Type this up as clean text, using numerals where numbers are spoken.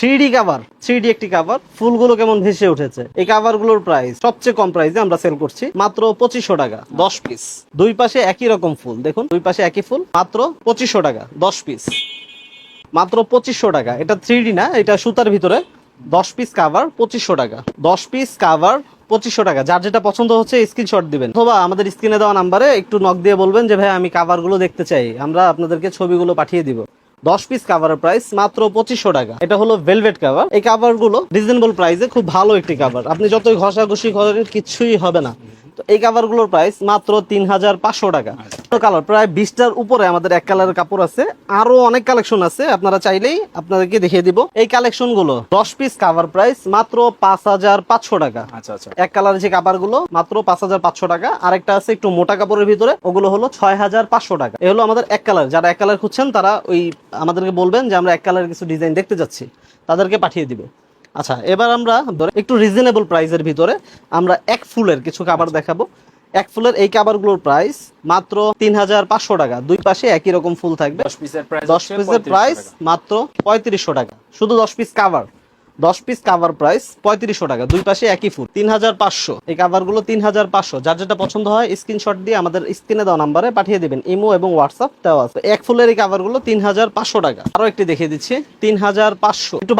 3D cover, 3D একটি cover, ফুলগুলো কেমন ভেসে উঠেছে। এই কভারগুলোর প্রাইস সবচেয়ে কম প্রাইসে আমরা সেল করছি মাত্র 2500 টাকা 10 পিস। দুই পাশে একই রকম ফুল, দেখুন দুই পাশে একই ফুল, মাত্র 2500 টাকা 10 পিস, মাত্র 2500 টাকা। এটা 3D না, এটা সুতার ভিতরে 10 পিস কভার 2500 টাকা, 10 পিস কভার 2500 টাকা। যার যেটা পছন্দ হচ্ছে স্ক্রিনশট দিবেন অথবা আমাদের স্ক্রিনে দেওয়া নাম্বারে একটু নক দিয়ে বলবেন যে ভাই আমি কভারগুলো দেখতে চাই, আমরা আপনাদেরকে ছবিগুলো পাঠিয়ে দিব। 10 পিস কভারের প্রাইস মাত্র 2500 টাকা। এটা হলো ভেলভেট কভার। এই কভারগুলো রিজনেবল প্রাইসে খুব ভালো একটি কভার, আপনি যতই ঘষাঘষি করেন কিচ্ছুই হবে না। তো এই কভারগুলোর প্রাইস মাত্র 3500 টাকা। কালার প্রায় 20টার উপরে আমাদের এক কালারের কাপড় আছে, আরো অনেক কালেকশন আছে, আপনারা চাইলেই আপনাদেরকে দেখিয়ে দিব। এই কালেকশন গুলো 10 পিস কভার প্রাইস মাত্র 5500 টাকা। আচ্ছা আচ্ছা। এক কালারের যে কাপড় গুলো মাত্র 5500 টাকা। আরেকটা আছে একটু মোটা কাপড়ের ভিতরে, ওগুলো হলো 6500 টাকা। এ হলো আমাদের এক কালার। যারা এক কালার খুঁজছেন তারা ওই আমাদেরকে বলবেন যে আমরা এক কালারের কিছু ডিজাইন দেখতে যাচ্ছি, তাদেরকে পাঠিয়ে দিবে। আচ্ছা, এবার আমরা একটু রিজনেবল প্রাইসের ভিতরে আমরা এক ফুলের কিছু কাপড় দেখাবো। এক ফুলের এই কাভারগুলোর প্রাইস মাত্র 3500 টাকা। দুই পাশে একই রকম ফুল থাকবে। 10 পিসের প্রাইস 10 পিসের প্রাইস মাত্র 3500 টাকা। শুধু 10 piece cover, 10 piece cover price 3500 টাকা। দুই পাশে একই ফুল 3500। এই কাভারগুলো 3500। যার যেটা পছন্দ হয় স্ক্রিনশট দিয়ে আমাদের স্ক্রিনে দেওয়া নাম্বারে পাঠিয়ে দিবেন। ইমো এবং হোয়াটসঅ্যাপ দেওয়া আছে। এক ফুলের এই কাভারগুলো 3500 টাকা। আরো একটি দেখিয়ে দিচ্ছি 3500। একটু